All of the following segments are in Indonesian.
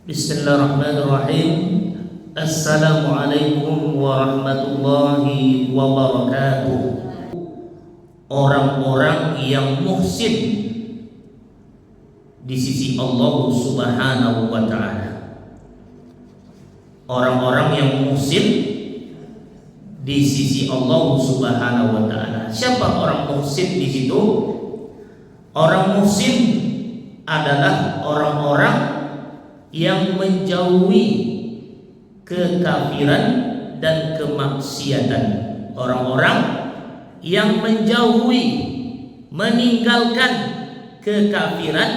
Bismillahirrahmanirrahim. Assalamualaikum warahmatullahi wabarakatuh. Orang-orang yang muhsin di sisi Allah Subhanahu wa ta'ala. Orang-orang yang muhsin di sisi Allah Subhanahu wa ta'ala. Siapa orang muhsin di situ? Orang muhsin adalah orang-orang yang menjauhi kekafiran dan kemaksiatan. Orang-orang yang menjauhi, meninggalkan kekafiran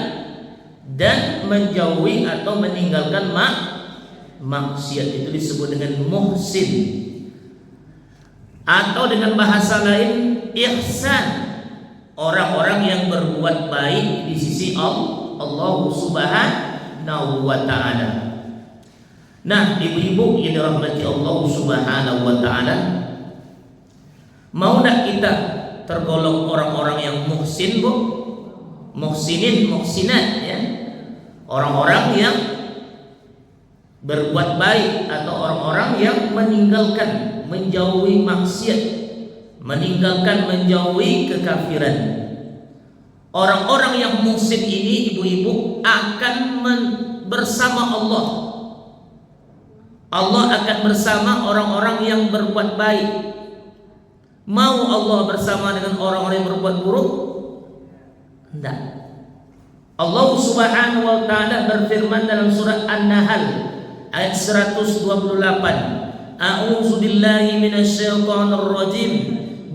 dan menjauhi atau meninggalkan maksiat, itu disebut dengan muhsin. Atau dengan bahasa lain ihsan, orang-orang yang berbuat baik di sisi Allah Subhanahu wa ta'ala. Nah, ibu-ibu yang dirahmati Allah Subhanahu wa ta'ala, mau nak kita tergolong orang-orang yang muhsin, Bu? Muhsinin, muhsinat, ya. Orang-orang yang berbuat baik atau orang-orang yang meninggalkan, menjauhi maksiat, meninggalkan, menjauhi kekafiran. Orang-orang yang muhsin ini, ibu-ibu, akan bersama Allah. Allah akan bersama orang-orang yang berbuat baik. Mau Allah bersama dengan orang-orang yang berbuat buruk? Tidak. Allah Subhanahu wa ta'ala berfirman dalam surah An-Nahl ayat 128. A'udzu billahi minasyaitonir rajim.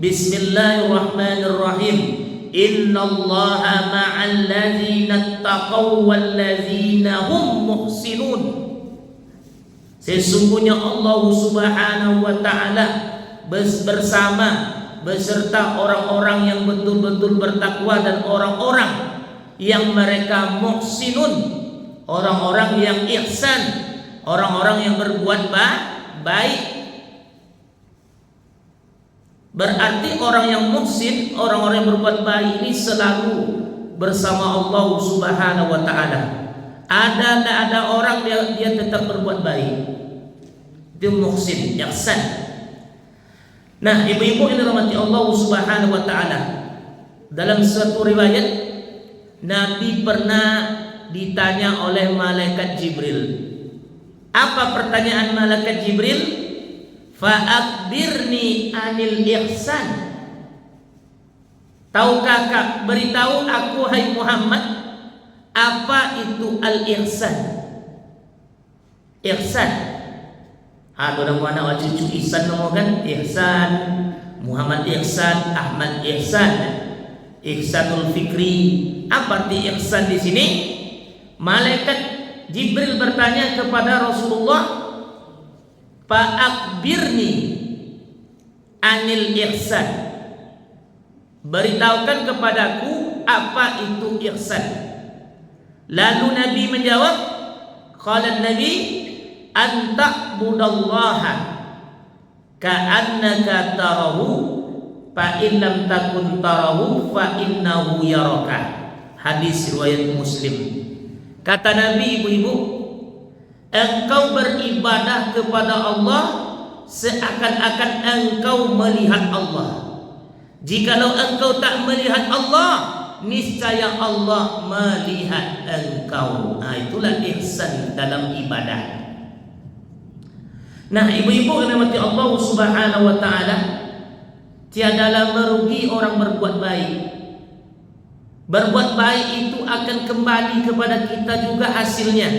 Bismillahirrahmanirrahim. Innallaha ma'al ladzina taqaw wal ladzina hum muhsinun. Sesungguhnya Allah Subhanahu wa ta'ala bersama, beserta orang-orang yang betul-betul bertakwa dan orang-orang yang mereka muhsinun, orang-orang yang ihsan, orang-orang yang berbuat baik. Berarti orang yang muhsin, orang-orang yang berbuat baik ini selalu bersama Allah Subhanahu wa ta'ala. Ada orang dia tetap berbuat baik. Dia muhsin, ihsan. Nah, ibu-ibu yang dirahmati Allah Subhanahu wa ta'ala, dalam suatu riwayat Nabi pernah ditanya oleh malaikat Jibril. Apa pertanyaan malaikat Jibril? Fa'akbirni anil ihsan. Tahukah kau, beritahu aku hai Muhammad, apa itu al-ihsan? Ihsan. Ada mana wajib cucu ihsan nama kan? Ihsan, Muhammad ihsan, Ahmad ihsan, ihsanul fikri. Apa arti ihsan di sini? Malaikat Jibril bertanya kepada Rasulullah, fa'akbirni anil ihsan. Beritahukan kepadaku apa itu ihsan. Lalu Nabi menjawab, qala Nabi, an ta'budallaha ka'annaka tarahu fa in lam takun tarahu fa innahu yaraka. Hadis riwayat Muslim. Kata Nabi, ibu-ibu, engkau beribadah kepada Allah seakan-akan engkau melihat Allah. Jikalau engkau tak melihat Allah, niscaya Allah melihat engkau. Nah, itulah ihsan dalam ibadah. Nah, ibu-ibu yang dirahmati Allah Subhanahu wa ta'ala, tiadalah merugi orang berbuat baik. Berbuat baik itu akan kembali kepada kita juga hasilnya,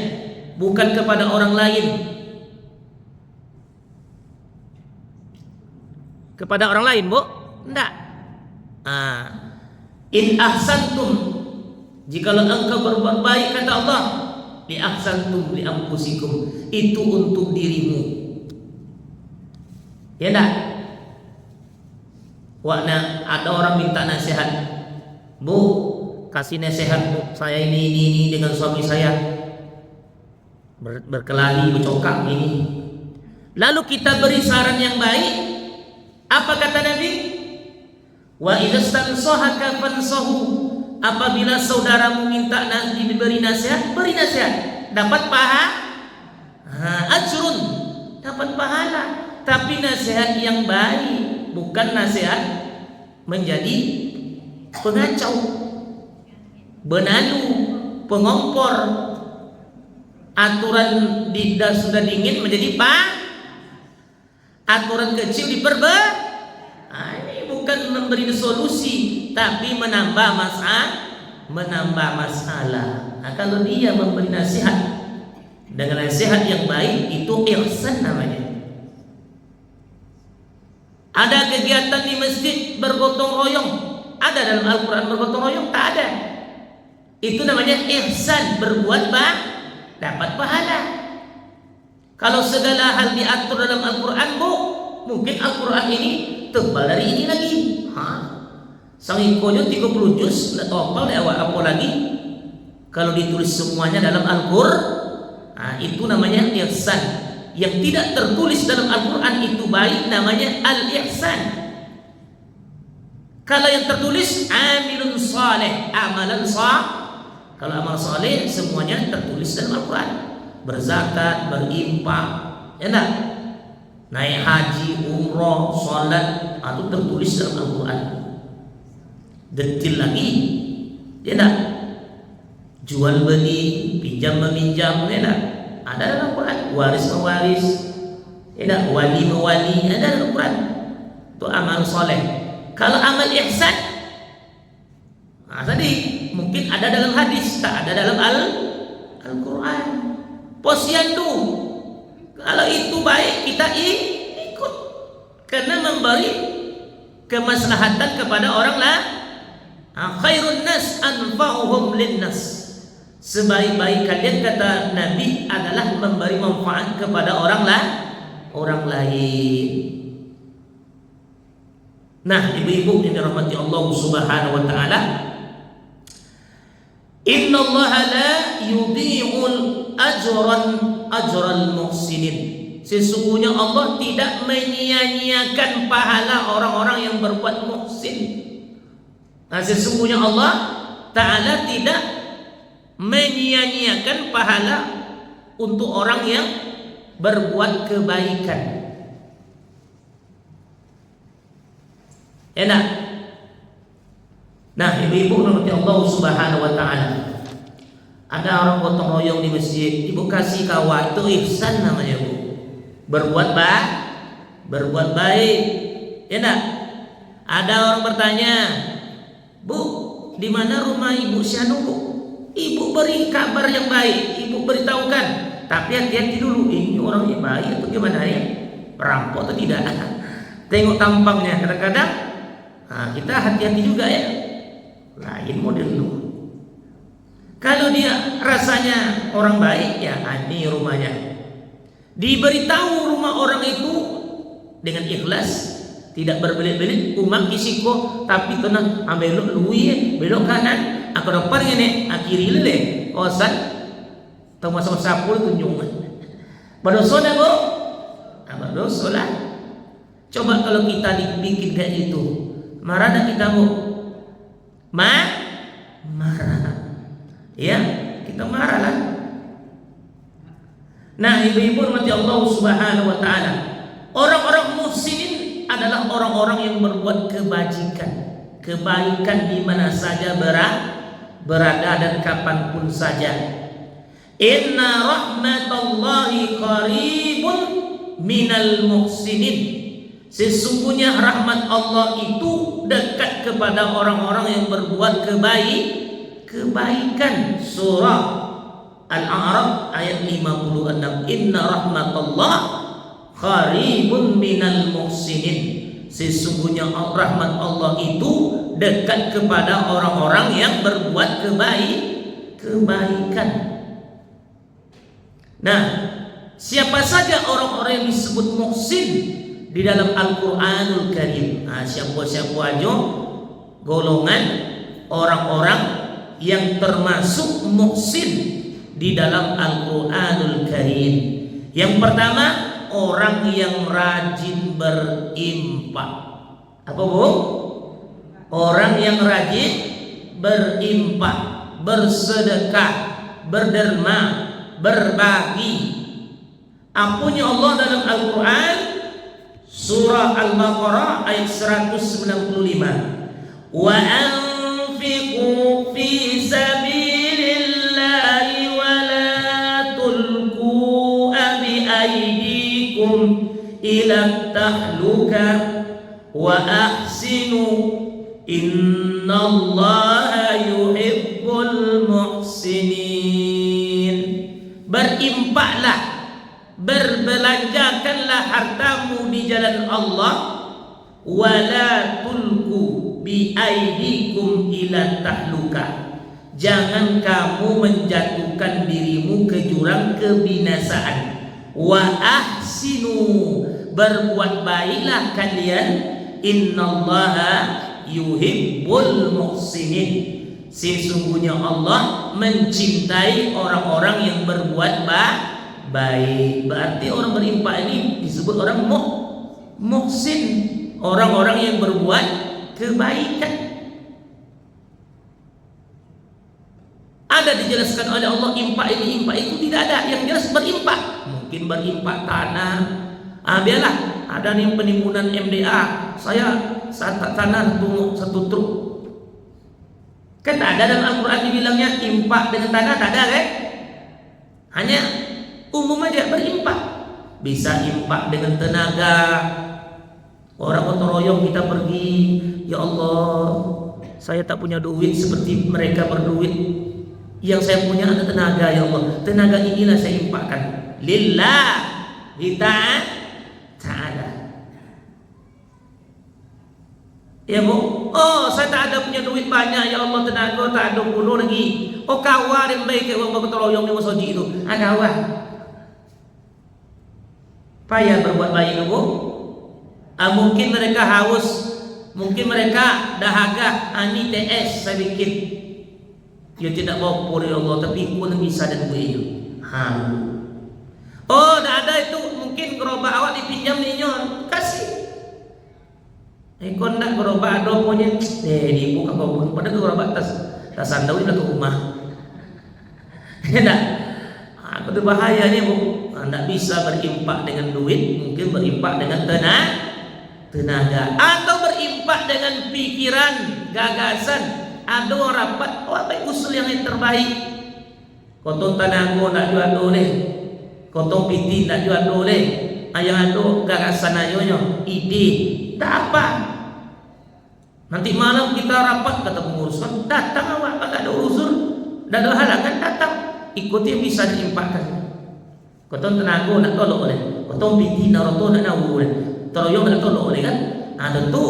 bukan kepada orang lain. Kepada orang lain, Bu? Enggak. In ahsantum, jikalau engkau berbuat baik, kata Allah, li ahsantum li anfusikum, itu untuk dirimu. Ya enggak? Ada orang minta nasihat, Bu, kasih nasihat, Bu, saya ini dengan suami saya berkelahi, bercokak ini. Lalu kita beri saran yang baik. Apa kata Nabi? Wa idzastansahaka fansahu. Apabila saudaramu minta diberi nasihat, beri nasihat. Dapat tapi nasihat yang baik, bukan nasihat menjadi pengacau, benalu, pengompor. Aturan sudah dingin menjadi aturan kecil diperberat. Ini bukan memberi solusi, tapi menambah masalah. Kalau dia memberi nasihat dengan nasihat yang baik, itu ihsan namanya. Ada kegiatan di masjid bergotong royong, ada dalam Al-Quran bergotong royong? Tak ada. Itu namanya ihsan, berbuat dapat pahala. Kalau segala hal diatur dalam Al-Quran, mungkin Al-Quran ini tebal dari ini lagi. Sang ikonya 30 juz, tidak topal apa lagi. Kalau ditulis semuanya dalam Al-Quran, itu namanya ihsan. Yang tidak tertulis dalam Al-Quran itu baik, namanya al-ihsan. Kalau yang tertulis amilun saleh, amalan saleh. Kalau amal saleh semuanya tertulis dalam Al-Quran. Berzakat, berinfak, enak. Naik haji, umroh, sholat, itu tertulis dalam Al-Quran. Detil lagi, enak. Jual beli, pinjam meminjam, enak. Ada dalam Al-Quran. Waris mewaris, enak. Wali mewali, ada dalam Al-Quran. Itu amal saleh. Kalau amal ihsan, tadi mungkin ada dalam hadis, tak ada dalam Al-Quran. Posyandu, kalau itu baik kita ikut, karena memberi kemaslahatan kepada orang lain. Khairun nas anfa'uhum linnas. Sebaik-baik kalian, kata Nabi, adalah memberi manfaat kepada orang lain. Nah, ibu-ibu yang dirahmati Allah Subhanahu wa taala, Inna Allah la yudhi'ul ajral muhsinin. Sesungguhnya Allah tidak menyia-nyiakan pahala orang-orang yang berbuat muhsin. Sesungguhnya Allah Ta'ala tidak menyia-nyiakan pahala untuk orang yang berbuat kebaikan. Enak. Nah, ibu-ibu rahmati Allah Subhanahu wa taala. Ada orang gotong royong di masjid, ibu kasih kawan, itu ihsan namanya, Bu. Berbuat baik. Enak. Ada orang bertanya, Bu, di mana rumah Ibu Syanu, Bu? Ibu beri kabar yang baik, Ibu beritahukan. Tapi hati-hati dulu, ini orangnya baik atau gimana ya? Perampok atau tidak? Tengok tampangnya. Kadang-kadang kita hati-hati juga ya. Lain model dulu. Kalau dia rasanya orang baik, ya ini rumahnya. Diberitahu rumah orang itu dengan ikhlas, tidak berbelit-belit, umak kisiko, tapi tenang, ambil lui, belok kanan, aku depan ini, akhiri lele, osan, tengah sama sapu tunjung. Berdosa Bu? Berdosa lah. Coba kalau kita dibikin kayak gitu, marah dah kita Bu? Marah. Ya, kita marah lah. Nah, ibu-ibu rahmati Allah Subhanahu wa taala, orang-orang muhsinin adalah orang-orang yang berbuat kebaikan di mana saja berada dan kapanpun saja. Inna rahmatallahi qaribun minal muhsinin. Sesungguhnya rahmat Allah itu dekat kepada orang-orang yang berbuat kebaikan. Surah Al-A'raf ayat 56. Inna rahmatullah qaribun minal muhsinin. Sesungguhnya rahmat Allah itu dekat kepada orang-orang yang berbuat kebaikan. Nah, siapa saja orang-orang yang disebut muhsin di dalam Al-Quranul Karim? Siapa-siapa aja golongan orang-orang yang termasuk muhsin di dalam Al-Quranul Karim. Yang pertama, orang yang rajin berinfak. Apa Bu? Orang yang rajin berinfak, bersedekah, berderma, berbagi. Ampunnya Allah dalam Al-Quran Surah Al-Baqarah ayat 195. Wa anfiqu fi sabilillahi wa la tulqu bi aydikum ila tahluka wa ahsinu innallaha yuhibbul muhsinin. Berinfaklah, berbelanjakanlah hartamu di jalan Allah, wala tulku bi aidikum ila tahluka. Jangan kamu menjatuhkan dirimu ke jurang kebinasaan. Wa ahsinu, berbuat baiklah kalian, innallaha yuhibbul muhsinin. Sesungguhnya Allah mencintai orang-orang yang berbuat baik. Berarti orang berinfak ini disebut orang muhsin, orang-orang yang berbuat kebaikan. Ada dijelaskan oleh Allah infak ini, infak itu tidak ada. Yang jelas berinfak, mungkin berinfak tanah. Biarlah ada nih penimbunan MDA, saya tanah satu truk. Kan tak ada dalam Al-Quran dibilangnya infak dengan tanah, tak ada kan? Hanya umum aja berinfak. Bisa infak dengan tenaga. Orang gotong royong kita pergi, ya Allah, saya tak punya duit seperti mereka berduit. Yang saya punya ada tenaga, ya Allah. Tenaga inilah saya infakkan lillah, ta'ala. Ya Bu, oh saya tak ada punya duit banyak, ya Allah, tenaga tak ada puluh lagi. Oh kawan yang baik kayak orang gotong royong di masoji itu, kawan. Payah berbuat baik, Bu. Mungkin mereka haus, mungkin mereka dahaga. Ini TS saya bikin. Dia tidak bawa pun, ya Allah, tapi pun bisa dan buihnya. Oh, dah ada itu, mungkin gerobak awak dipinjam ninyon, kasih. Kau nak gerobak ada punya, dibuka kau pun. Pada gerobak tas sandawi lah ke rumah. Tidak, itu bahaya ni, Bu. Tidak bisa berimpak dengan duit, mungkin berimpak dengan tenaga, atau berimpak dengan pikiran, gagasan. Ada orang rapat, apa usul yang terbaik? Kotong tanago nak jual boleh, kotong piti nak jual boleh. Ayah ada gagasan ayonya, ide, tak apa. Nanti malam kita rapat, kata pengurus, datang awak, tak ada urusan, tak ada halangan, datang. Ikuti bisa diimpakkan. Kotong tenaga nak tolong boleh, kotong piti nak roto nak nawu boleh, teroyong nak tolong boleh kan? Tentu,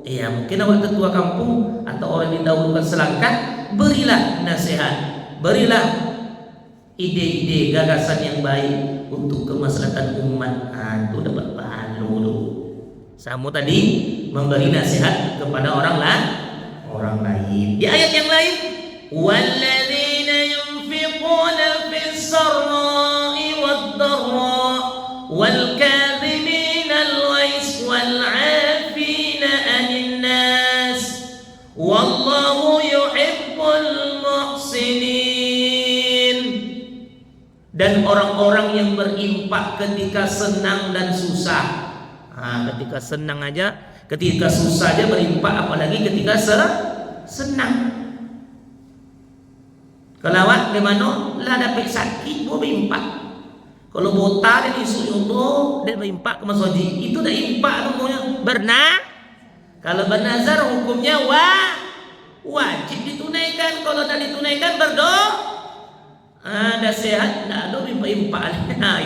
ya mungkin awak ketua kampung atau orang yang dahulukan selangkah, berilah nasihat, berilah ide-ide gagasan yang baik untuk kemaslahatan umat. Itu dapat pahala dulu. Samu tadi memberi nasihat kepada orang lain. Di ayat yang lain, walladzina yunfiquna fis sarra'i wad-dharra wal kadhimina al-ghais wal 'afina 'anil nas wallahu yuhibbul muhsinin. Dan orang-orang yang berinfak ketika senang dan susah. Ketika senang aja, ketika susah aja berinfak, apalagi ketika senang. Kalau awak gimana? Lah dapat sakit, boleh berinfak. Kalau botak dan isu Allah, dia berinfak ke masoji. Itu dah infak namanya. Kalau bernazar hukumnya wajib ditunaikan. Kalau tak ditunaikan berdoa. Dah sehat, tak ada infak.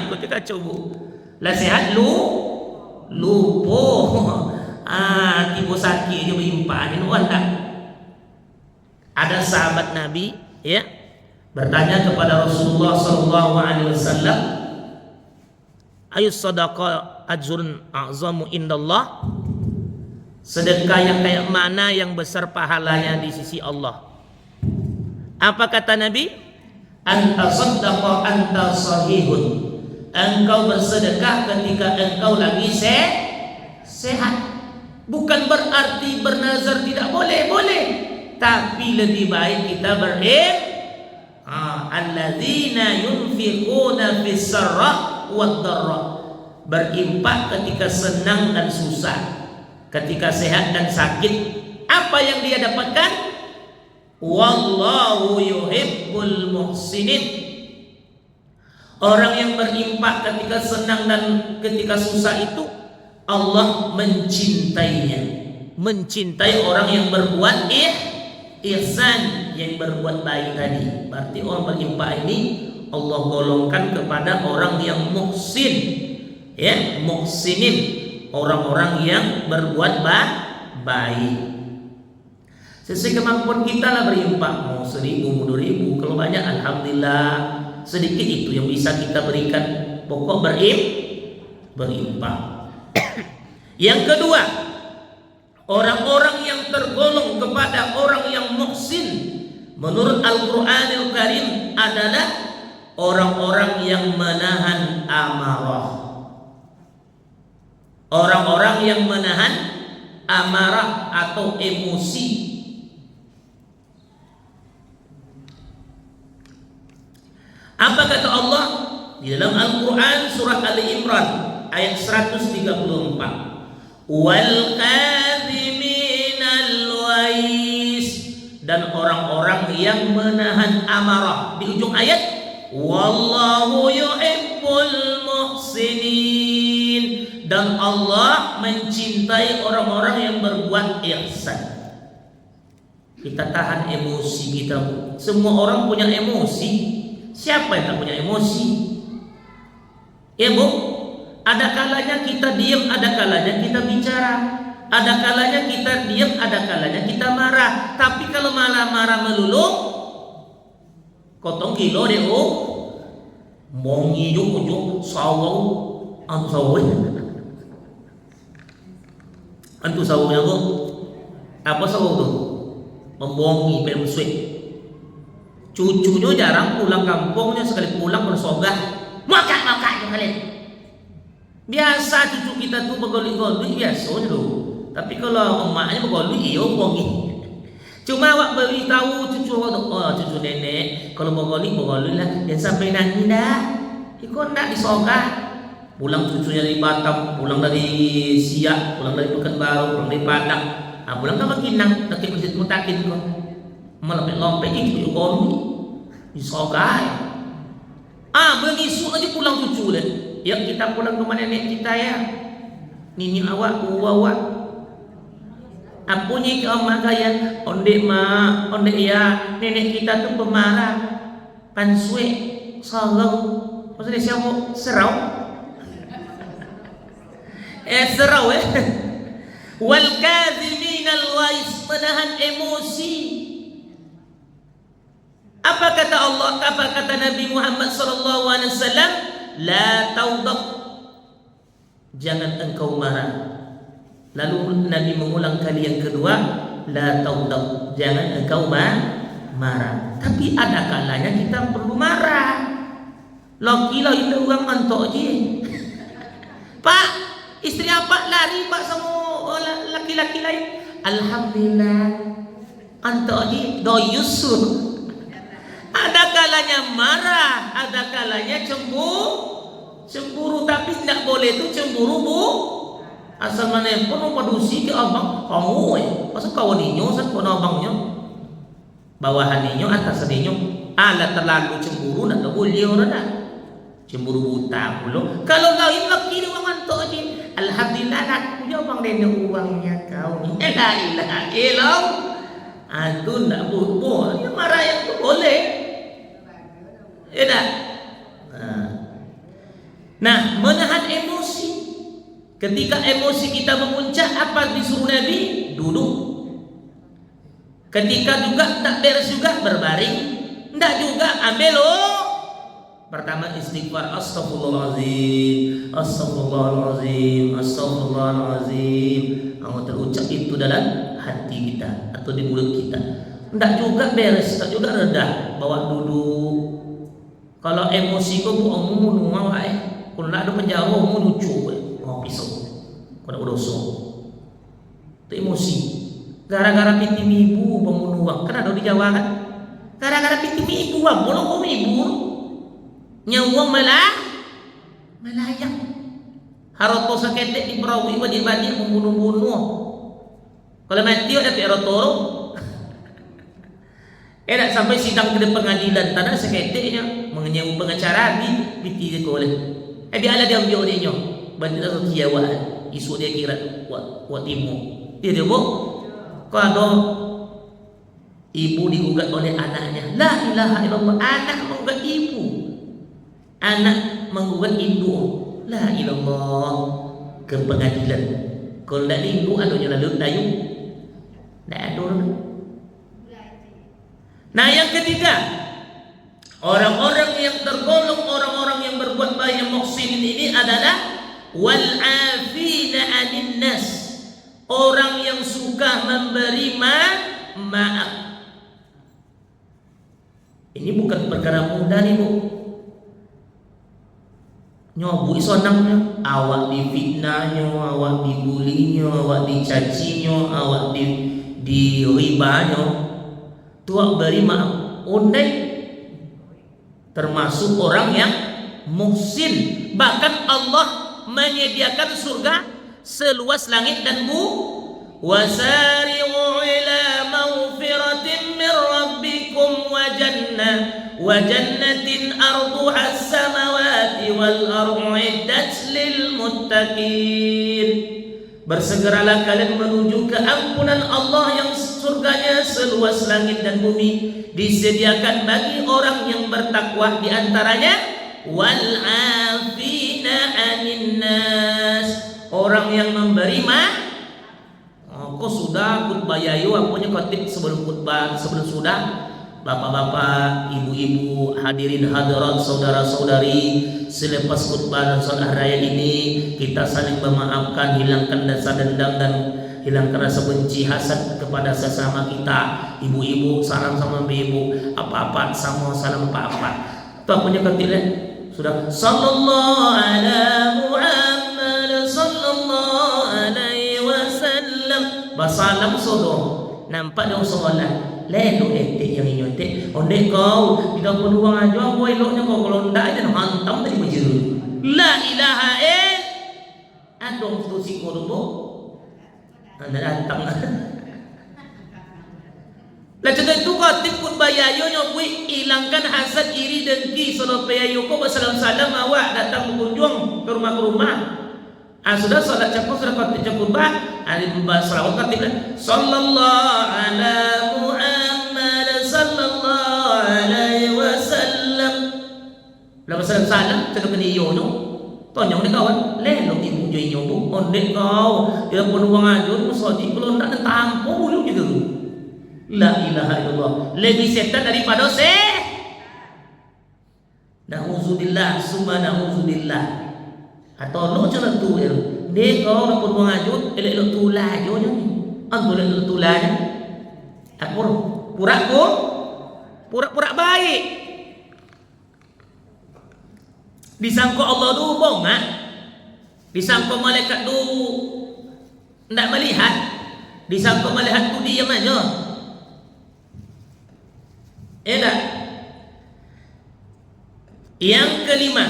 Ikut kita coba. Lah sehat lupa. Tiba sakit je berinfak. Ini tak. Ada sahabat Nabi, ya, bertanya kepada Rasulullah SAW, ayus sadaqah ajrun a'zamu indallah, sedekah yang kayak mana yang besar pahalanya di sisi Allah? Apa kata Nabi? Anta saddaqa anta sahihun. Engkau bersedekah ketika engkau lagi sehat. Bukan berarti bernazar tidak boleh, tapi lebih baik kita alladzina yunfiquna fis sarra wad dharra. Berinfak ketika senang dan susah, ketika sehat dan sakit. Apa yang dia dapatkan? Wallahu yuhibbul muhsinin. Orang yang berinfak ketika senang dan ketika susah itu Allah mencintainya. Mencintai orang yang berbuat ihsan, yang berbuat baik tadi. Berarti orang berinfak ini Allah golongkan kepada orang yang muhsin, ya, muhsinin, orang-orang yang berbuat baik. Sesuai kemampuan kita lah berinfak, mau 1.000 mau 2.000, kalau banyak alhamdulillah, sedikit itu yang bisa kita berikan. Pokok berinfak. Yang kedua, orang-orang yang tergolong kepada orang yang muhsin menurut Al-Qur'anul Karim adalah orang-orang yang menahan amarah. Orang-orang yang menahan amarah atau emosi. Apa kata Allah di dalam Al-Quran surah Ali Imran ayat 134? Wal kadhiminal wais, dan orang-orang yang menahan amarah. Di ujung ayat, wallahu yuhibbul muhsinin, dan Allah mencintai orang-orang yang berbuat ihsan. Kita tahan emosi kita. Semua orang punya emosi. Siapa yang tak punya emosi? Ya Bu, ada kalanya kita diam, ada kalanya kita bicara, ada kalanya kita diam, ada kalanya kita marah. Tapi kalau malah marah melulu, kotong kilo deh oh, mongi juk sawau, antu sawau, antu sawaunya Bu, apa sawau tuh? Membongi, pemusik. Cucunya jarang pulang kampungnya, sekali pulang bersogah maka kalian. Biasa cucu kita tuh begoli-goli biasa dulu. Tapi kalau emaknya begoli iyo bongi. Cuma awak beritahu cucu cucu nenek kalau begoli lah, jangan sampai nangis dah. Ikut ndak disogah. Pulang cucunya dari Batam, pulang dari Siak, pulang dari Pekanbaru, pulang dari Padang. Pulang ke Makinang, dekat Masjid Mutakin kok. Melompet itu kon disogai. Bengisu aja pulang cucu lah. Yang kita pulang ke mana nenek kita ya. Nini awak, awak. Apunya ke emak kaya, onde ya, nenek kita tuh pemarah. Pansue, salau. Maksudnya siapa? Serau. Serau Wal kadhiminal wais, menahan emosi. Apa kata Allah? Apa kata Nabi Muhammad SAW? La taudab, jangan engkau marah. Lalu Nabi mengulang kali yang kedua, la taudab, jangan engkau marah. Tapi ada kalanya kita perlu marah. Laki lah itu orang mantok je. Pak, istri apa lari Pak sama laki-laki lain? Alhamdulillah, antok je doyusu. Ada kalanya marah, ada kalanya cemburu, tapi tidak boleh itu cemburu Bu. Asal mana pun padusi ke abang kamu masa kawan ninyo sa kono abangnya bawahan ninyo atas ninyo ala terlalu cemburu nak boleh orang dah cemburu buta pula. Kalau lain laki dia orang mantok aja, alhamdulillah nak punya abang nenek uangnya kau ni la ilaha illallah. Itu nak boleh yang marah yang tu boleh. Enak. Nah, menahan emosi. Ketika emosi kita memuncak, apa disuruh Nabi? Duduk. Ketika juga tak beres juga berbaring. Tak juga ambil pertama istighfar, astagfirullahaladzim, astagfirullahaladzim, astagfirullahaladzim. Kamu terucap itu dalam hati kita atau di mulut kita. Tak juga beres, tak juga reda, bawa duduk. Kalau emosi kau buat omong nuang kalau nak ada penjara omong lucu pisau, kau nak berdosa. Itu emosi. Gara-gara pitim ibu bangun nuang, kan ada di Jawa kan? Gara-gara pitim ibu bolong kau ibu, nyawang malah melayang. Haroto sakete di perawi wajib-wajib membunuh-bunuh. Kalau mati ada haroto. Enak sampai sidang ke pengadilan tanah seketenya mengenai pengacara di tidak boleh. Dia ada diam jauhnya. Bandar sosiawaan isu dia kira wa timu. Dia bu. Kalau ibu digugat oleh anaknya, la ilaha illallah, anak menggugat ibu, anak menggugat ibu, la ilallah, ke pengadilan. Kalau tidak ibu adunya lalu dayung, tidak ada orang. Nah yang ketiga, orang-orang yang tergolong orang-orang yang berbuat baik yang muhsinin ini adalah wal afina anin nas, orang yang suka memberi maaf. Ini bukan perkara mudah nih bu. Nyobu sonangnya, awak difitnahnya, awak dibulinya, awak dicacinya, awak di ribanya. Tuak beri maaf, ondai termasuk orang yang muhsin. Bahkan Allah menyediakan surga seluas langit dan bumi. Wasari'u ila maghfiratin min rabbikum wa jannatin arduha as-samawati wal ardu iddat lil muttaqin. Bersegeralah kalian menuju ke ampunan Allah yang surganya seluas langit dan bumi, disediakan bagi orang yang bertakwa, di antaranya wal afina anin nas, orang yang memberi kok sudah khutbah yayu apunya khotib sebelum khutbah, sebelum sudah bapak-bapak, ibu-ibu, hadirin hadirat, saudara-saudari, selepas khutbah dan salat raya ini kita saling memaafkan, hilangkan rasa dendam dan hilangkan rasa benci hasad kepada sesama kita. Ibu-ibu salam sama ibu, apa-apa sama salam apa-apa. Itu punya khotib sudah sallallahu ala Muhammad sallallahu alaihi wasallam. Basalam sodo nampak dong soalan lelo etik yang inyotek onde kau tidak perlu uang aja kau eloknya kau kalau ndak aja hantam tadi menjeru la ilaha adong tu si korbo anda datang lah contoh itu kau tikut bayayo nyobui hilangkan hasad iri dengki soal bayayo kau bersalam-salam awak datang berkunjung ke rumah sudah salat campur sudah khotib campur hari membahas salawat khotib sallallahu ala Muhammad sallallahu alaihi wasallam. Lalu salam kita kena iyo no. Tonyong ni kawan, lelok ibu jo iyo bu. Onde kau dia pun uang ajur musodi kalau ndak tampo bulu gitu. La ilaha illallah. Lebih setan daripada Na'udzubillah summa na'udzubillah. Atau lo jangan tu dia kau nak pun mengajut elok tulah jo ni antu elok tulah ni pura baik disangka Allah tu bohong disangka malaikat tu ndak melihat, disangka melihat tu diam aja. Enak. Yang kelima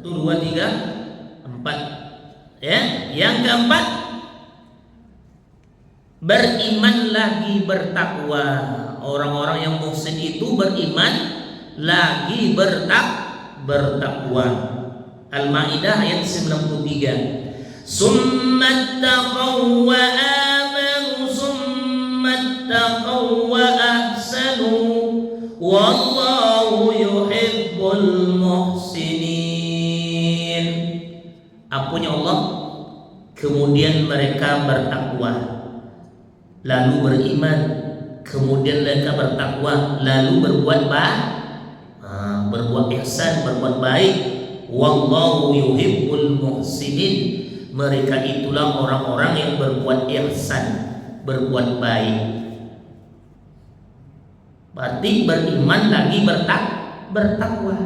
1, 2, 3, 4 ya. Yang keempat, beriman lagi bertakwa. Orang-orang yang muhsin itu beriman lagi bertakwa. Al-Maidah ayat 93. Summa taqaw wa amanu summa taqaw wa ahsanu wallahu yuhibbul muhsinin. Apunya Allah, kemudian mereka bertakwa, lalu beriman, kemudian mereka bertakwa, lalu berbuat ihsan, berbuat baik. Wallahu yuhibbul muhsinin. Mereka itulah orang-orang yang berbuat ihsan, berbuat baik. Berarti beriman lagi bertakwa.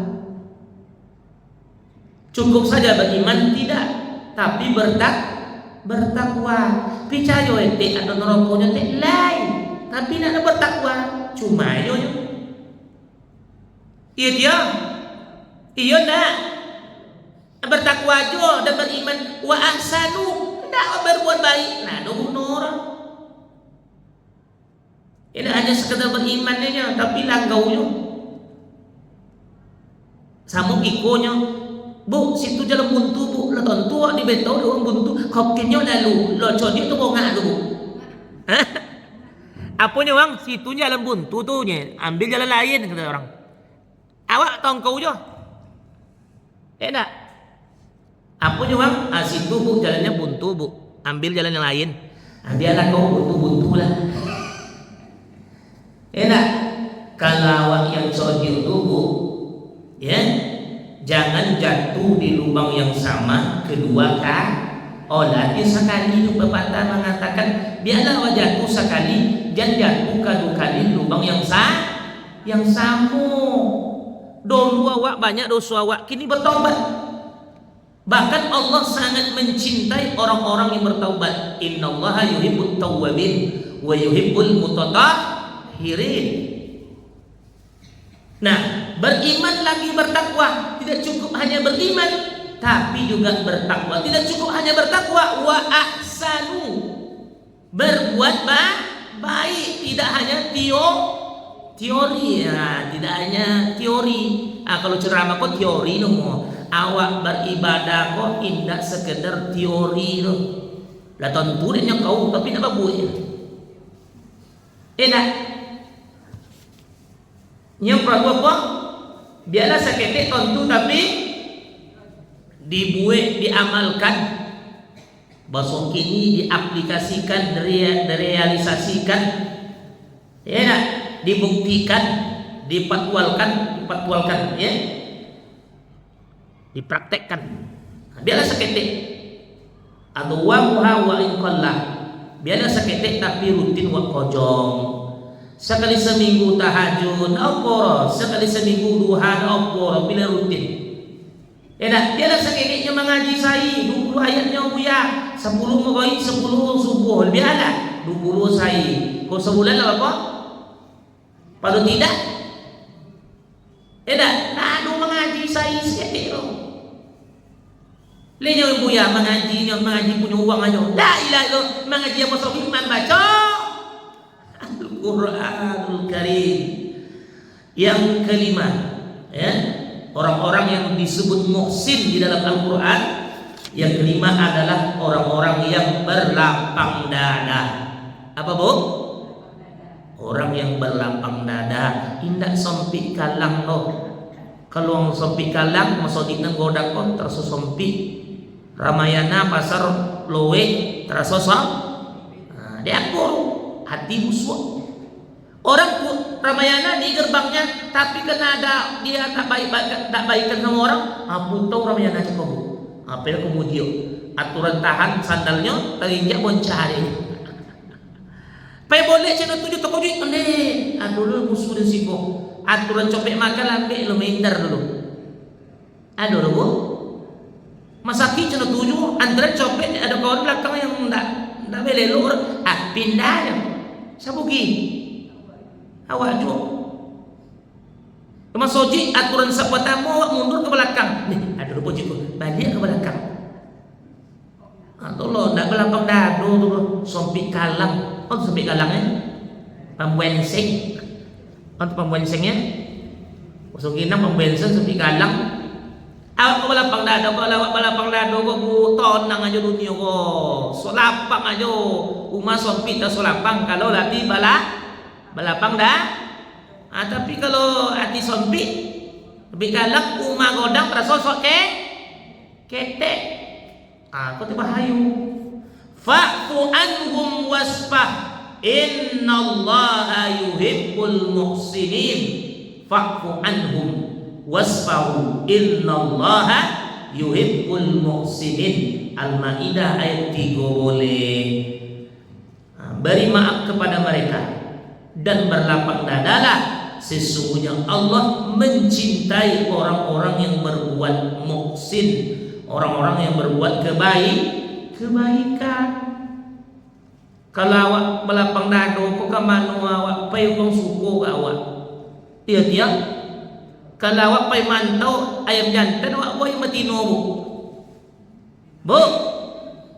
Cukup saja beriman tidak, tapi bertakwa. Picayo ente ada neroknya teh lain, tapi nak bertakwa cuma yo. Iya dia. Iya nak bertakwa bertakwa jo dan beriman, wa ahsanu, hendak berbuat baik. Nah, bunuh orang. Ini hanya sekedar beriman aja, tapi langgaunya sama ikonya. Bu, situ jalan buntu bu, lah tentu di betul orang buntu, kokinya lalu, lo codi tu bongak tu bu. Apanya bang, situ jalan buntu tu nya, ambil jalan lain kata orang. Awak tongkau je. Enak. Apanya bang, situ bu jalannya buntu bu, ambil jalan yang lain. Biarlah kau buntu-buntu lah. Enak. Kalau awak yang codi tu bu, ya. Jangan jatuh di lubang yang sama kedua kan. Oh lagi sekali itu pepatah mengatakan biarlah awak jatuh sekali, jangan jatuh kedua kali lubang yang sama. Dulu awak banyak dosa awak, kini bertobat. Bahkan Allah sangat mencintai orang-orang yang bertaubat. Innallaha yuhibbut tawwabin wa yuhibbul mutatahhirin. Nah, beriman lagi bertakwa. Tidak cukup hanya beriman, tapi juga bertakwa. Tidak cukup hanya bertakwa, wa ahsanu, berbuat baik. Tidak hanya teori ya, tidak hanya teori. Kalau ceramah kok teori no. Awak beribadah kok tidak sekedar teori no. Lah tentu dia kau tapi nak bagus. Enak. Yang perlu apa? Biarlah seketik tentu tapi dibuat, diamalkan. Bahasa kini diaplikasikan, direalisasikan. Ya, nak? Dibuktikan, dipatwalkan, ya. Dipraktekkan. Biarlah seketik. Atau wa wa in qallah. Biarlah seketik tapi rutin wa kojong. Sekali seminggu tahajud, opor. Sekali seminggu duha, opor. Bila rutin. Enak. Dia dah sekiranya mengaji saya 20 ayatnya buya. 10 maghrib, 10 subuh. Lebih ada 20 saya. Kau sebulan apa? Pada tidak. Enak. Aduh mengaji saya sikit. Lenyau buya mengaji punya uang aja. La ilaha illallah. Mengaji apa sobi man baca Al-Quranul Karim. Yang kelima, ya, orang-orang yang disebut muhsin di dalam Al-Quran. Yang kelima adalah orang-orang yang berlapang dada. Apa bu? Orang yang berlapang dada, tidak sempit kalang loh. Kalau sempit kalang, maksudnya kita godak kok terasa sempit. Ramayana pasar loe terasa dia akur hati musuh. Orang Ramayana di gerbangnya, tapi kena ada dia tak baikkan sama orang. Aku tahu Ramayana cukup. Apa yang kemudian aturan tahan sandalnya terinjak boncari. Pai boleh channel 7 toko duit ande. Aduh musuh dan siko. Aturan copek makan ambil lo minder dulu. Aduh bu. Masaki channel 7 antara copek ada kawan belakang yang enggak boleh lur. Pindah ya. Sabugi. Awak juga. Kemas soji aturan sapatamu awak mundur ke belakang. Nih, ada rupa jiku. Balik ke belakang. Atau lo ndak belakang dado tu sompik kalang. Oh sompik kalang pemwenseng. Untuk pemwensengnya. Masuk kina pemwenseng sompik kalang. Awak ke belakang dado, kalau awak belakang dado kok tonang aja dunia kok. Solapang aja. Umah sompik tak solapang kalau latih balapang dah. Tapi kalau hati sempit lebih galak umah godang terasosok ketek. Kau tu bahayu. Fa'fu anhum wasfah. Innallaha yuhibbul muhsinin. Fa'fu anhum wasfahu. Innallaha yuhibbul muhsinin. Al-Maidah ayat 3 boleh. Beri maaf kepada mereka dan berlapang dadalah, sesungguhnya Allah mencintai orang-orang yang berbuat muhsin, orang-orang yang berbuat kebaikan. Kalau awak berlapang dada kok ke mana awak pai wong suku awak tiap kalau awak pai mantau ayam jantan awak boy matino bu Bu,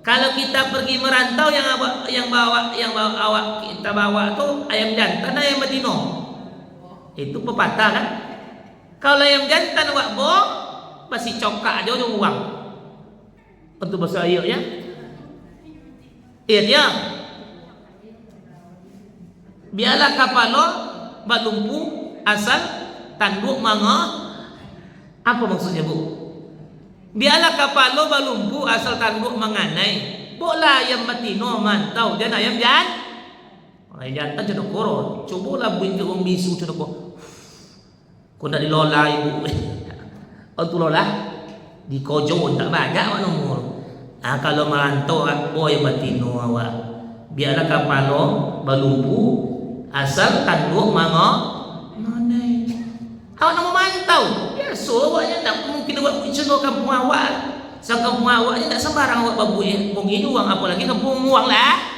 kalau kita pergi merantau yang bawa awak kita bawa tuh ayam jantan ayam betina. Itu pepatah kan? Kalau ayam jantan awak bawa pasti cokak aja uang. Untuk bahasa ayo ya. Iya dia. Biarlah kapalo balumpu asal tanduk manga. Apa maksudnya bu? Biarlah kapalo balumpu asal tanduk menganai. Bola ayam betina mantau dan ayam jantan cedok koro. Cobalah buat ke orang bisu cedok koro. Kau nak dilola ibu. Untuk lola di kojo tak banyak awak nomor. Kalau merantau boy betina awak. Biarlah kapalo balumpu asal tanduk menganai. Awak nak memantau. So awaknya tak mungkin awak bercengok kampung awak. Sang kampung awaknya tak sembarang awak babuin bungi uang, apalagi kampung uang lah.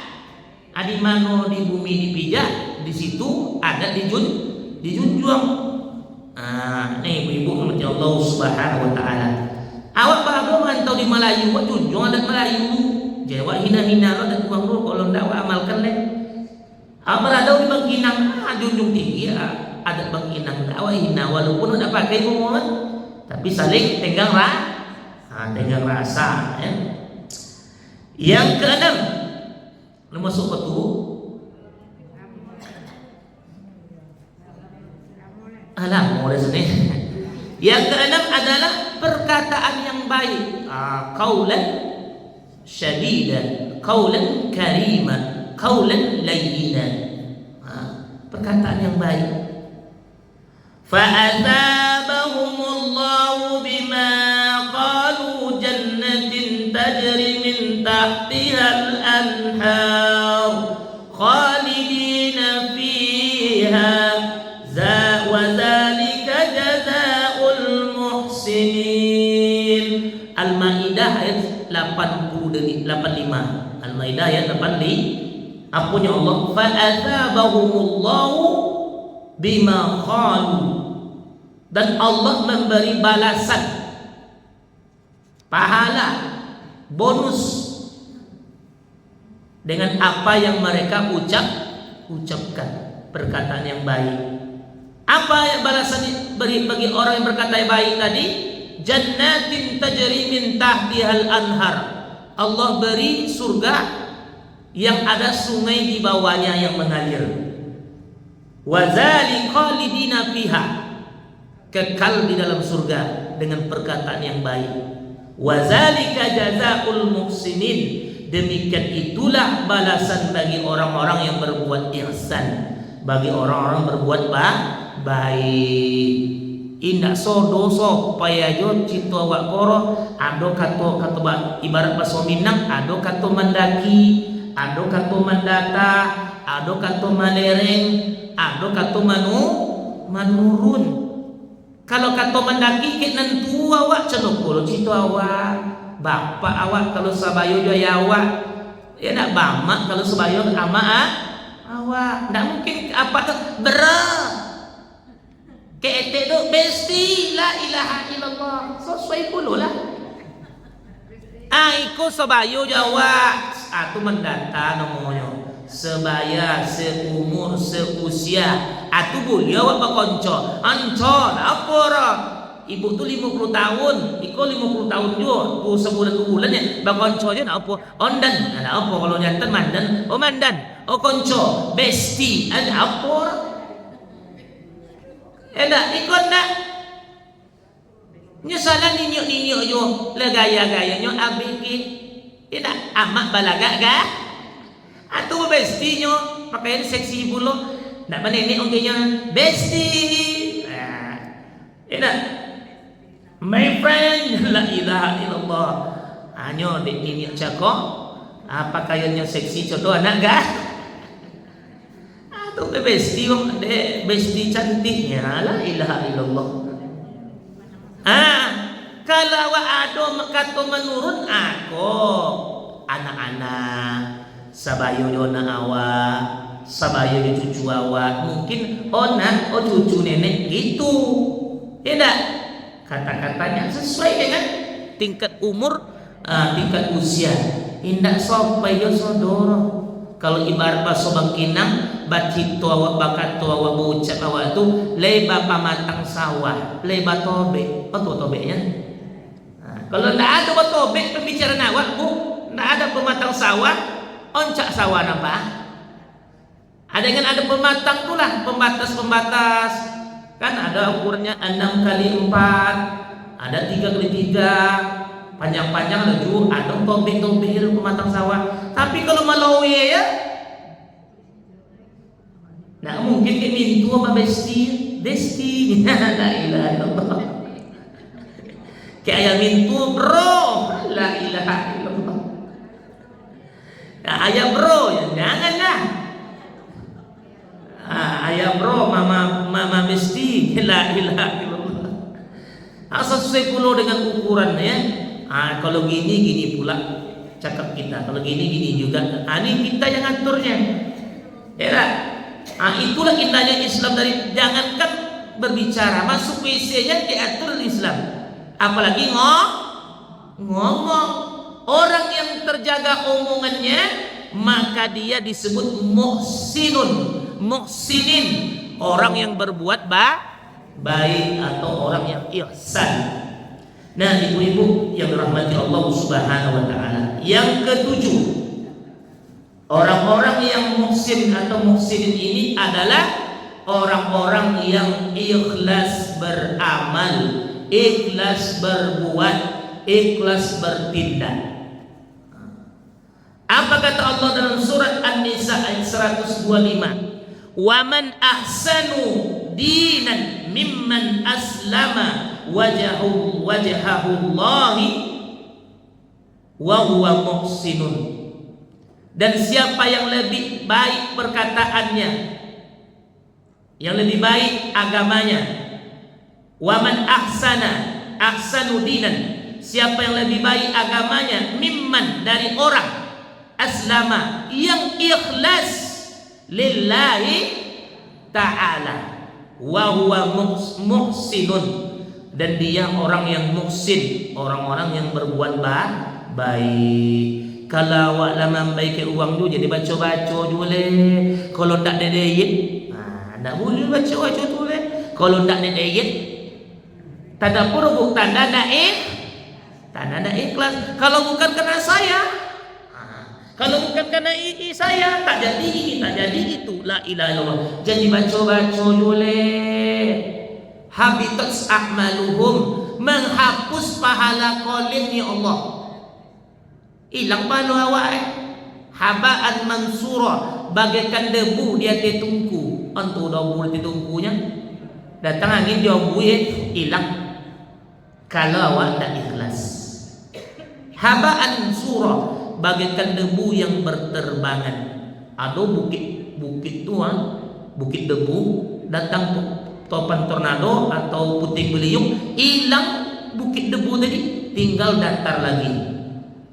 Di mana di bumi dipijak, di situ ada dijunjung. Nih ibu-ibu rahmat Allah Subhanahu wa taala. Awak baru mantau di Melayu, awak junjung adat Melayu. Jawa hina-hina lo dan uang lo kalau ndak awak amalkan leh. Awak berada di Bangkinang, junjung tinggi adat Bangkinang dakwah hina walaupun udah pakai ngomong tapi saling tenggang rasa ya. Yang keenam lu masuk ke tuh mulai sini. Yang keenam adalah perkataan yang baik, qaulan syadidan, qaulan kariman, qaulan layyinan. Perkataan yang baik. فَأَثَابَهُمُ اللَّهُ بِمَا قَالُوا جَنَّةٍ تَجْرِي مِنْ تَحْتِهَا الْأَنْهَارُ خَالِدِينَ فِيهَا وَذَلِكَ جَزَاءُ الْمُحْسِنِينَ. Al-Maidah ayat 85. Al-Maidah ayat 85. Apanya Allah? فَأَثَابَهُمُ اللَّهُ bima qalu, dan Allah memberi balasan pahala bonus dengan apa yang mereka ucapkan, perkataan yang baik. Apa yang balasan beri bagi orang yang berkata yang baik tadi? Jannatin tajri min tahtihal anhar. Allah beri surga yang ada sungai di bawahnya yang mengalir. Wazali khalidina fiha, kekal di dalam surga dengan perkataan yang baik. Wazalika jazaul muhsinin, demikian itulah balasan bagi orang-orang yang berbuat ihsan, bagi orang-orang berbuat baik. Indak dosa paya jo cito awak koro, ado kato ibarat bahasa Minang, ado kato mendaki, ado kato mendata, ado kato malereng, ado kato manurun. Kalau kato mendaki ke nentu awak cenok kolo cito awak, bapak awak kalau sabayo jo ya awak, ya nak bamak kalau sabayo ama awak. Ndak mungkin apa tuh berat. Kete tu besti la ilaha illallah. Sesuai puluh lah. Iko sabayo Jawa. Atu mendata namanya. Sebaya, seumur, seusia. Atu boleh awak berkonco. Ancol, apa orang? Ibu tu 50 tahun, iko 50 tahun juga. Tu sebulan ya. Berkonco je nak apa? Ondan. Ada apa kalau jantan mandan? Oh mandan. Oh konco. Besti. Ada apa orang? Enak ikut nak nyesalan ninyuk yo le gaya nyo abiki tidak amak balaga ga atau besti nyo pakaian seksi bulo ndak menene ongkenya besti enak my friend la ilaha illallah anyo de ninyuk cako pakaiannya seksi contoh anak ga atau besti besti cantiknya la ilaha illallah. Kalau awak ado kata menurun aku anak-anak sabayo dona awak sabayo di cucu awak mungkin onak cucu nenek gitu tidak kata-katanya sesuai dengan tingkat umur tingkat usia indak sampai yo sodoro. Kalau ibarat baso bangkinang baci tua bakat tua wa bocah awak tu leba pamatang sawah leba tobe apa tobenya. Kalau ndak ada tobe pembicaraan awak bu, ndak ada pematang sawah oncak sawah apa? Ada yang ada pematang tu lah pembatas kan ada ukurannya 6x4, ada 3x3, panjang-panjang ada juga ada tobe pematang sawah. Tapi kalau Malawi ya nggak mungkin kayak mintu apa desti la ilaha illallah kayak ayam mintu bro la ilaha illallah ayam bro ya jangan lah ayam bro mama besti la ilaha illallah asal sesuai pulau dengan ukurannya. Kalau gini pula cakap kita, kalau gini juga. Ini kita yang aturnya. Ya. Itulah indahnya Islam dari jangankan berbicara, masuk WC-nya diatur Islam. Apalagi ngomong. Orang yang terjaga omongannya maka dia disebut muhsinin, orang yang berbuat baik atau orang yang ihsan. Nah, ibu-ibu yang dirahmati Allah Subhanahu wa taala. Yang ketujuh, orang-orang yang muhsin atau muhsinin ini adalah orang-orang yang ikhlas beramal, ikhlas berbuat, ikhlas bertindak. Apa kata Allah dalam surat An-Nisa ayat 125? Wa man ahsanu dinan mimman aslama wajahahullahi wa huwa muhsinun. Dan siapa yang lebih baik perkataannya, yang lebih baik agamanya, waman ahsanu dinan, siapa yang lebih baik agamanya, mimman dari orang, aslama yang ikhlas lillahi ta'ala, wa huwa muhsinun, dan dia orang yang muhsin, orang-orang yang berbuat baik. Kalau awak lama baik uang tu jadi baca-baca jule. Kalau tak ada duit, tak boleh baca-baca tu le. Kalau tak ada duit, tanda puruk tanda ada ikhlas. Kalau bukan karena saya, kalau bukan karena saya, tak jadi ini, tak jadi itu. La ilaha illallah. Jadi baca-baca jule. Habitats a'maluhum, menghapus pahala kolin ya Allah. Hilang pahala awak. Habaan mansura, bagaikan debu dia tetungku. Antu debu tetungkunya. Datang angin dia buih, hilang. Kalau awak tak ikhlas. Habaan mansura, bagaikan debu yang berterbangan. Ada bukit tua, bukit debu, datang topan tornado atau puting beliung, hilang bukit debu tadi, tinggal datar lagi.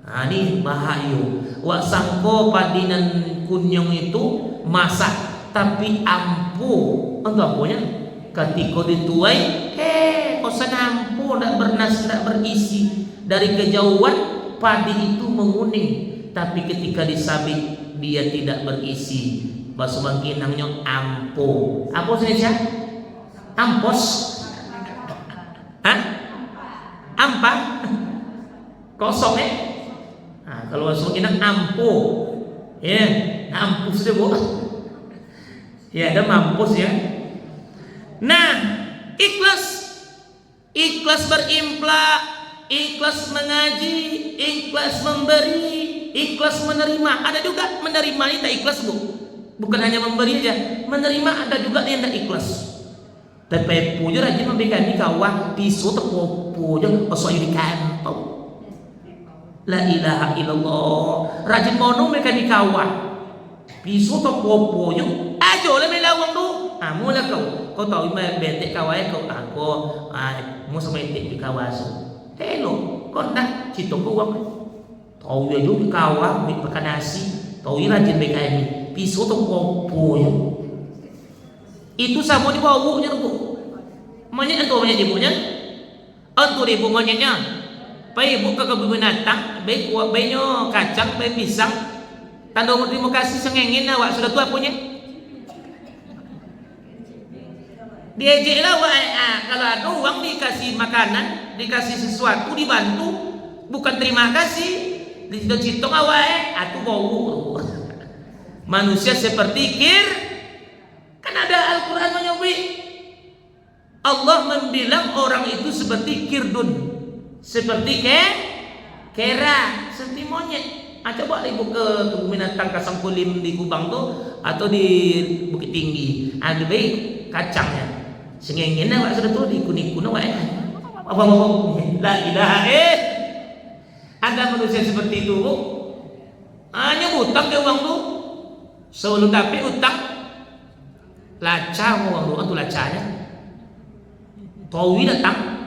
Ini bahaya. Wak sangko padinan kunyong itu masak, tapi ampuh. Itu ampuhnya. Ketika dituai, kosan ampuh, tak bernas, tak berisi. Dari kejauhan padi itu menguning, tapi ketika disabit dia tidak berisi. Bahasa Bangkinangnya ampuh. Apa saja? Ampos, ampa, kosong kalau masuk ini ampuh, ya, ampuh sudah bu, ya ada mampus ya. Nah, ikhlas berimplak, ikhlas mengaji, ikhlas memberi, ikhlas menerima. Ada juga menerima ini tak ikhlas bu, bukan hanya memberi aja, menerima ada juga yang tak ikhlas. Tapi punya rajin memberikan ni kawan pisau terpopo je pasal di kantong. La ilaha illallah. Rajin mono mereka ni kawan pisau terpopo je. Ajo le melawang tu. Mula kau tahu mai betek kawan kau aku mu sama betek di kawasan. Telo kau nak cito kau apa? Tahu ya juga kawan makan nasi. Tahu rajin mereka ni pisau terpopo je. Itu sama di bawahnya tu. Monyet itu monyet ibunya. Itu ibu monyetnya. pai buka kebun binatang, bai kuah bainyo kacang, bai pisang. Tanda terima kasih sengengin awak sudah tua punya. Diejek lah kalau ada uang dikasih makanan, dikasih sesuatu, dibantu, bukan terima kasih. Di situ awak atau bau. Manusia seperti kan ada Al-Quran menyebut Allah membilang orang itu seperti kirdun, seperti kera, seperti monyet. Coba ibu ke kebun binatang Kasangkulim di Kubang tuh atau di Bukit Tinggi, ada baik kacangnya. Sengengin awak sudah tuh di kuning-kuning awak. Apa la ilaha ada manusia seperti itu, hanya utang ke uang tuh. Sebelum dapat utang, laca uang doang tuh lacanya. Tawi datang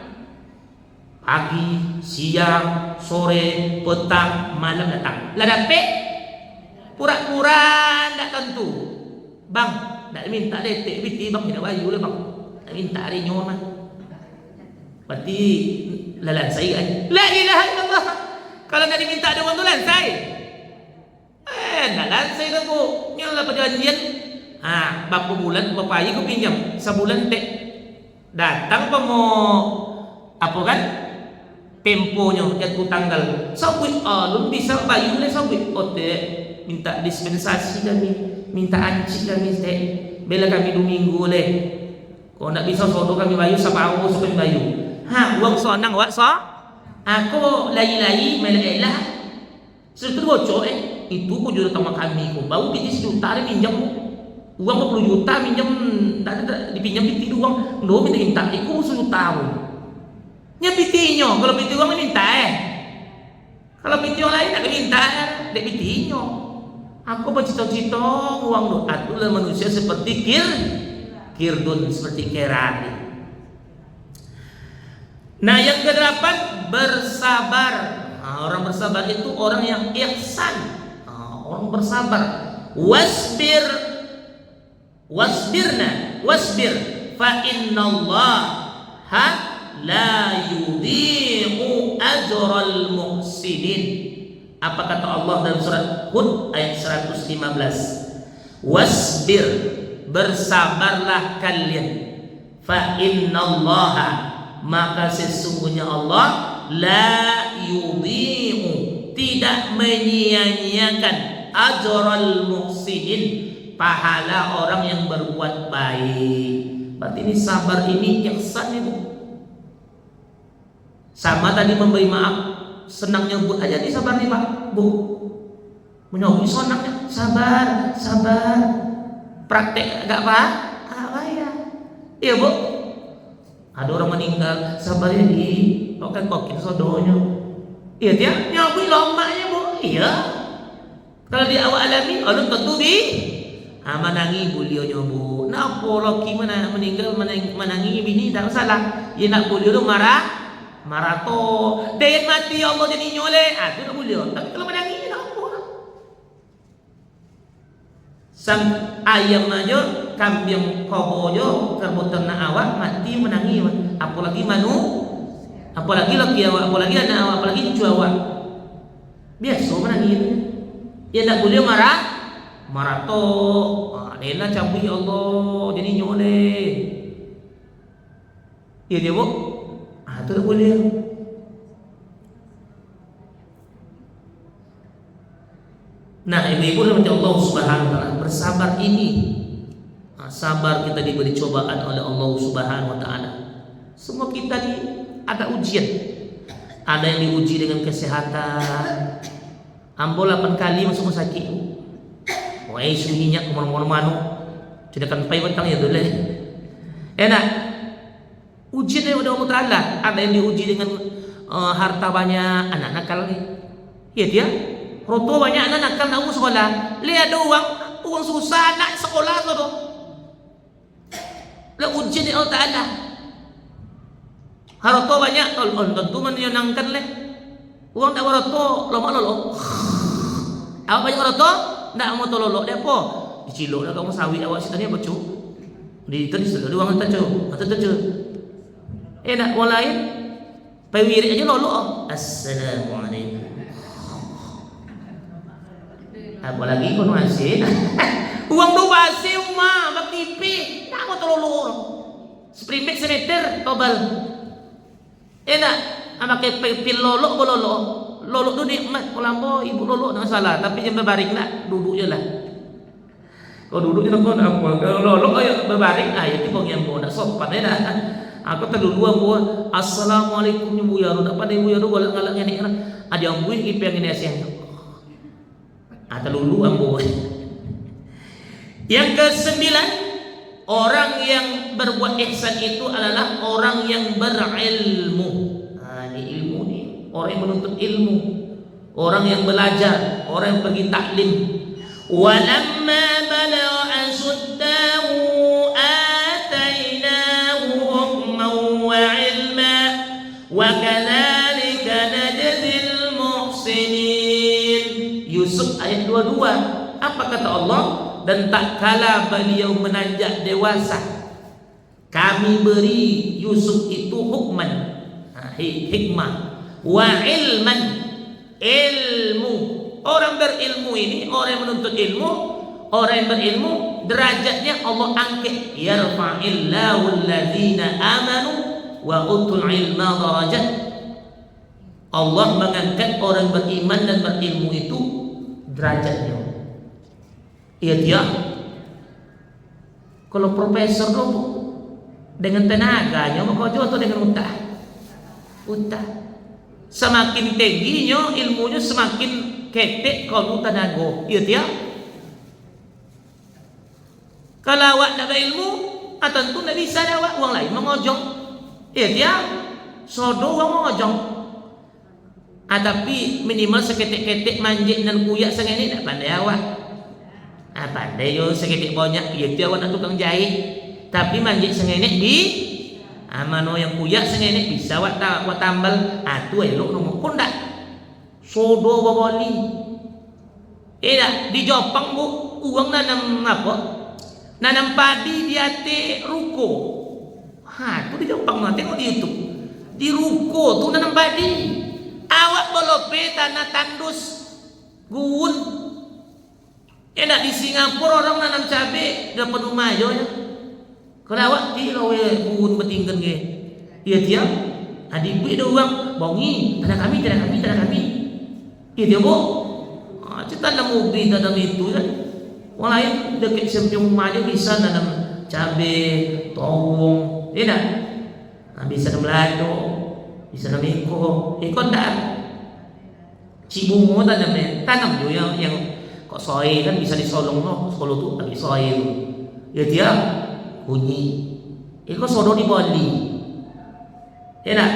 pagi, siang, sore, petang, malam datang. Lah dapat pura-pura tidak tentu. Bang, tidak minta detek biti bang, tidak bayu lah bang. Tidak minta hari nyoman. Berarti lalan saya kan. La ilaha illallah. Kalau tidak diminta ada uang tu lansai. Nak lansai dah bu. Nyalah perjanjian. Berapa bulan, berapa hari kau pinjam? Sebulan tak. Datang apa mau apa kan? Temponya jatuh tanggal. Sabut belum bisa bayar boleh sabut. Minta dispensasi kami, minta ancik kami tak. Bela kami 2 minggu boleh. Kalau nak bisa sodo kami bayar sampai sampai bayar. Uang sonang awak aku lagi-lagi melek-elak. Setelah bocor itu ku jual sama kami ku. Baru PT 1 juta dia pinjam. Uang 40 juta pinjam, tak dipinjam PT uang. Ndo minta iku 1 juta. Nya PT-nya, kalau PT uang minta Kalau PT yang lain tak minta dek PT-nya. Aku bercita-cita uang do. Atulah manusia seperti kirdun, seperti kera. Nah yang ke-8 bersabar. Orang bersabar itu orang yang ihsan. Orang bersabar. Wasbir fa innallaha la yudhi'u ajral muhsinin. Apa kata Allah dalam surat Hud ayat 115? Wasbir, bersabarlah kalian. Fa innallaha, maka sesungguhnya Allah la yudhi'u, tidak menyia-nyiakan ajral muhsinin, pahala orang yang berbuat baik. Berarti ini sabar ini ihsan itu. Sama tadi memberi maaf, senang nyebut aja nih sabar nih Pak, Bu. Menyebut senangnya sabar. Praktek enggak Pak? Ya. Iya Bu. Ada orang meninggal, sabar ya di, kan kokin sodonya. Iya dia, nyabui lombanya Bu. Iya. Kalau di awal alami, orang tentu menangi beliaunya Bu. Nah, laki mana meninggal menangi bini tak salah. Ia nak beliau tu marah to. Dia mati Allah jadi nyole. Itu nak beliau. Tapi kalau menangi tak apa. Sang ayam aja, kambing kobo aja, kerbutan nak awak mati menangi. Apalagi apalagi laki awak, apalagi anak awak, apalagi cucu awak. Biasa menangi. Ia nak beliau marah to. Nela cabut ya Allah jadi nyole. Ya dia Bu. Itu tak boleh. Nah, ibu-ibu rahmati Allah Subhanahu wa taala, bersabar ini. Sabar kita diberi cobaan oleh Allah Subhanahu wa taala. Semua kita ada ujian. Ada yang diuji dengan kesehatan. Ambo 8 kali masuk rumah sakit. Wah, sunyinya kemana-mana. Tidak akan payah betang ya dulu. Enak. Ujian dari Allah Taala. Ada yang diuji dengan harta banyak, anak nakal ni. Ya dia. Roto banyak anak nakal nak sekolah. Lihat ada uang susah nak sekolah tu. Lah ujian dari Allah Taala. Harta banyak, tentu menyenangkan leh. Uang tak harta, lama lolo. Awak banyak harta? Nak mau tololok dia apa? Dicilok dah kamu sawit awak situ ni apa cu? Di tadi sudah uang tak cu. Atau tak cu. Nak orang lain Pewiri aja lolo. Assalamualaikum. Apalagi kono asin. Uang do basi uma bakipi. Namo tololo. Spremit semeter tobal. Enak amake pil lolo bololo. Lolo tu nikmat kolambo ibu lolo tak salah tapi jangan berbaring lah, duduk je lah. Kalau duduk je nak apa? Kalau lolo ayo berbaring ayo tiba yang nak sopan dah. Aku terdulu aku assalamualaikum ibu ya ru dapat ibu ya ru galak galak ni ada yang buih ipeng ini asian. Terdulu ambo. Yang ke-9, orang yang berbuat ihsan itu adalah orang yang berilmu. Ini ilmu ni, orang yang menuntut ilmu, orang yang belajar, orang yang pergi taklim. Walamma balagha ashuddahu atainahu hukman wa ilma wa kadzalika najzil muhsinin. Yusuf ayat 22. Apa kata Allah? Dan tak kala beliau menanjak dewasa, kami beri Yusuf itu hukman, hikmah, wa ilman, ilmu. Orang berilmu ini, orang yang menuntut ilmu, orang yang berilmu, derajatnya Allah angkat. Yarfa'illahu alladhina amanu wa utul ilma darajat. Allah mengangkat orang beriman dan berilmu itu derajatnya. Iya dia. Kalau profesor tu dengan tenaganya maka atau dengan utah. Semakin tingginya ilmunya semakin ketek kalau tenaga. Iya dia. Kalau awak nak berilmu, tentu nak bisa awak orang lain mengojong. Iya dia. Sodo orang mengojong. Tapi minimal seketik-ketik manjik dan kuyak sengene tak pandai awak. Pandai yo seketik banyak ya dia awak nak tukang jahit tapi manjik sengenek di mano yang kuyak sengenek bisa awak tambal tu elok nomor pun dak sodo babali dak di Jepang bu uang nanam apa nanam padi di ate ruko tu di Jepang nanti tengok di YouTube di ruko tu nanam padi awak bolope tanah tandus guun. Enak di Singapura orang nanam cabai dapat rumah aja ya. Kalau awak di lawe buun betingkan ke. Iya dia. Adik gue doang bongi, tanah kami. Iya dia bu. Kita tanam ubi tanam itu kan. Orang lain dekat sebelum rumah aja bisa tanam cabai, tawong, iya dah. Bisa tanam lado, bisa tanam ikon dah. Cibungo tanam juga yang kok soe kan bisa disolong no, solo tuh tapi soe itu. Ya dia bunyi. Kok sodo di Bali. Enak.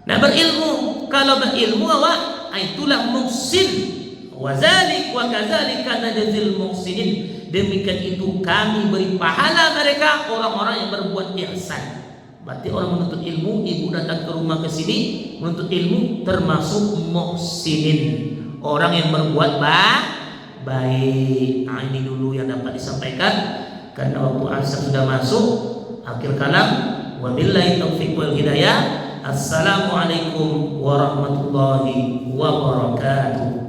Nah berilmu, kalau berilmu awak itulah muhsin. Wa zalik wa kadzalika najzil muhsinin. Demikian itu kami beri pahala mereka orang-orang yang berbuat ihsan. Berarti orang menuntut ilmu, ibu datang ke rumah ke sini menuntut ilmu termasuk muhsinin. Orang yang berbuat baik. Ini dulu yang dapat disampaikan karena waktu asar sudah masuk. Akhir kalam, wabillahi taufiq wal hidayah. Assalamualaikum warahmatullahi wabarakatuh.